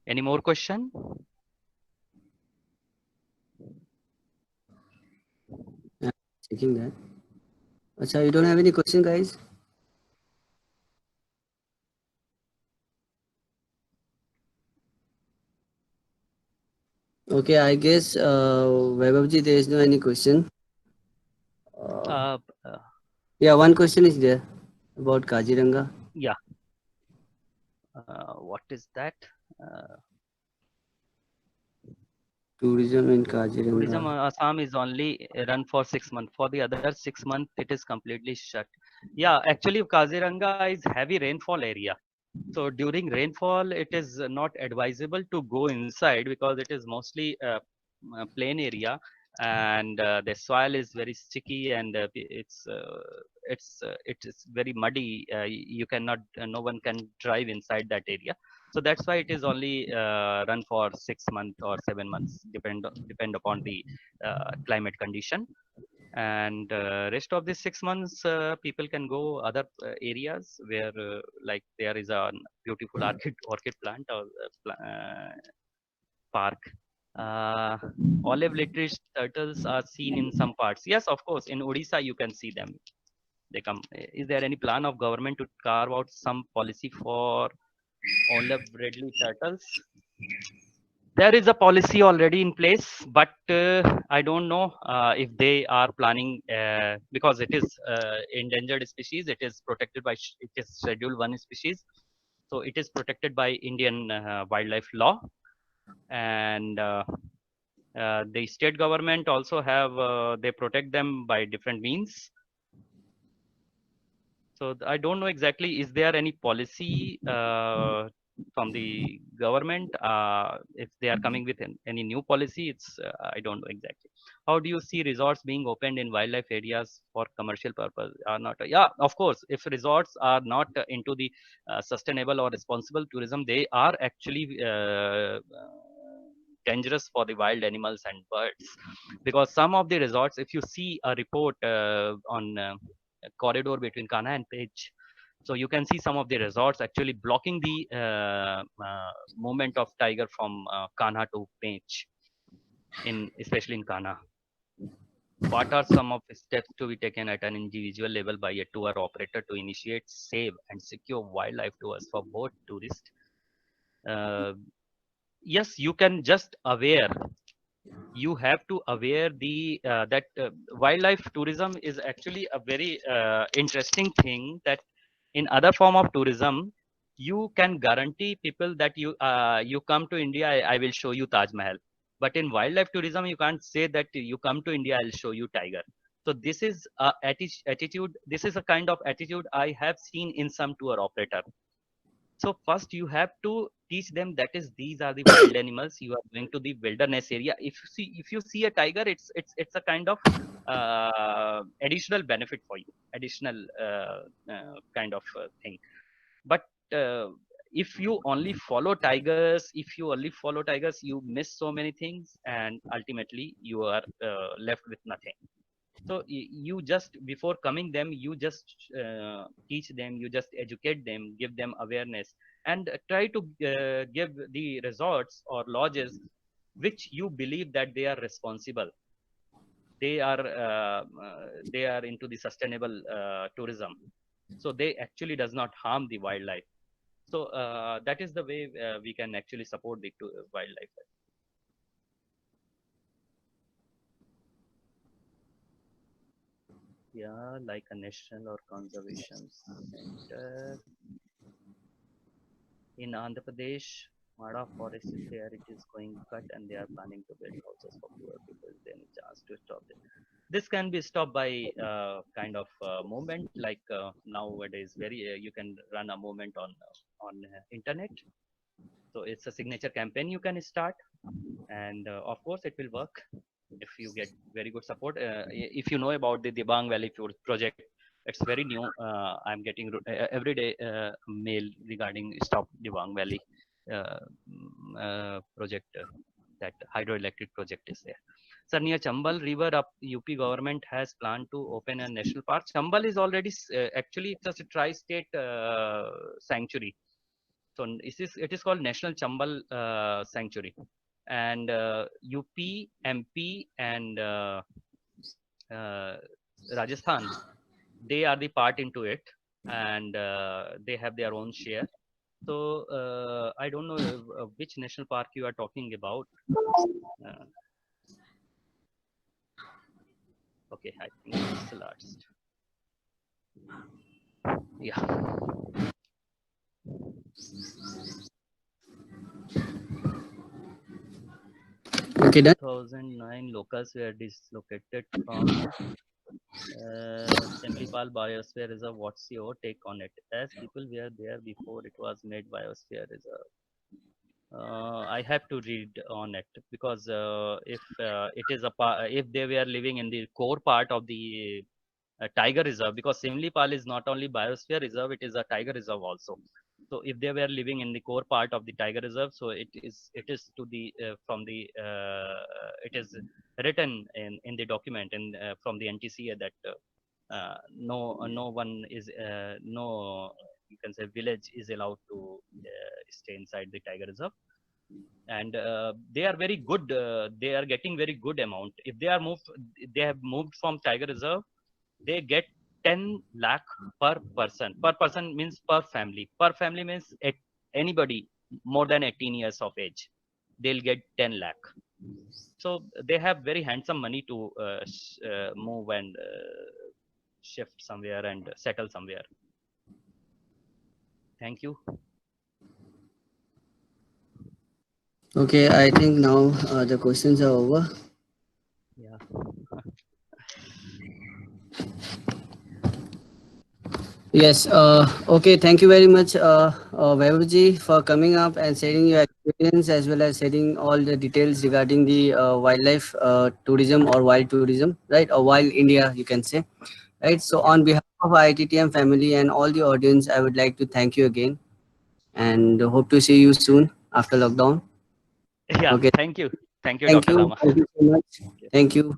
Any more question? Checking that. Acha, you don't have any question, guys? Okay, I guess Vaibhavji, there is no any question. Uh, uh, Yeah, one question is there about Kaziranga. yeah. What is that? Uh, Tourism in Kaziranga. Tourism Assam is only run for 6 months. For the other 6 months, it is completely shut. Yeah, actually, Kaziranga is heavy rainfall area. So during rainfall, it is not advisable to go inside because it is mostly a plain area, and the soil is very sticky, and it is very muddy. You cannot, no one can drive inside that area. So that's why it is only run for 6 months or 7 months, depend upon the climate condition. And rest of the 6 months, people can go other areas where like there is a beautiful orchid plant or park. uh, Olive lettuce turtles are seen in some parts. Yes, of course, in Odisha you can see them. They come. Is there any plan of government to carve out some policy for olive ridley turtles? There is a policy already in place, but I don't know if they are planning, because it is endangered species. It is protected by it is schedule 1 species, so it is protected by Indian wildlife law. And the state government also have, they protect them by different means. So I don't know exactly, is there any policy from the government? If they are coming with any new policy, I don't know exactly. How do you see resorts being opened in wildlife areas for commercial purpose? Are not, yeah, of course. If resorts are not into the sustainable or responsible tourism, they are actually dangerous for the wild animals and birds, because some of the resorts, if you see a report on corridor between Kanha and Pech. So you can see some of the resorts actually blocking the movement of tiger from Kanha to Pech, especially in Kanha. What are some of the steps to be taken at an individual level by a tour operator to initiate safe and secure wildlife tours for both tourists? Yes, you can just aware. You have to aware the that wildlife tourism is actually a very interesting thing, that in other form of tourism you can guarantee people that you come to India, I will show you Taj Mahal. But in wildlife tourism you can't say that you come to India, I'll show you tiger. So this is a attitude, this is a kind of attitude I have seen in some tour operator. So first you have to teach them that is these are the wild animals. You are going to the wilderness area. If you see a tiger, it's a kind of additional benefit for you, additional kind of thing. But if you only follow tigers, you miss so many things, and ultimately you are left with nothing. So you just, before coming them, you just teach them, you just educate them, give them awareness, and try to give the resorts or lodges which you believe that they are responsible, they are into the sustainable tourism, so they actually does not harm the wildlife. So that is the way we can actually support the wildlife. Yeah, like a national or conservation center. In Andhra Pradesh, Mada forest is there, it is going cut and they are planning to build houses for poor people. Then chance to stop it. This can be stopped by kind of movement like nowadays you can run a movement on internet. So it's a signature campaign you can start, and of course it will work if you get very good support. If you know about the Dibang Valley project, it's very new. I'm getting every day mail regarding Stop Dibang Valley project. That hydroelectric project is there. So near Chambal River, up UP government has planned to open a national park. Chambal is already actually it's a tri-state sanctuary. So it is called National Chambal Sanctuary, and UP, MP, and Rajasthan, they are the part into it, and they have their own share. So I don't know which national park you are talking about. Okay, I think it's the last. Yeah. Okay, done. 2009 locals were dislocated from Simlipal Biosphere Reserve. What's your take on it? As people were there before it was made Biosphere Reserve. I have to read on it because if it is if they were living in the core part of the tiger reserve, because Simlipal is not only biosphere reserve, it is a tiger reserve also. So if they were living in the core part of the tiger reserve, so it is to the from the it is written in the document and from the NTCA that no one is no, you can say, village is allowed to stay inside the tiger reserve, and they are very good. They are getting very good amount. If they have moved from tiger reserve, they get 10 lakh per person. Per person means per family. Per family means anybody more than 18 years of age, they'll get 10 lakh. So they have very handsome money to move and shift somewhere and settle somewhere. Thank you. Okay, I think now the questions are over. Yeah. Yes. Okay. Thank you very much, Vaibhavji, for coming up and sharing your experience as well as sharing all the details regarding the wildlife tourism or wild tourism, right? Or wild India, you can say, right? So, on behalf of IITTM family and all the audience, I would like to thank you again and hope to see you soon after lockdown. Yeah. Okay. Thank you. Thank you, Thank Dr. you. Lama. Thank you so much. Thank you.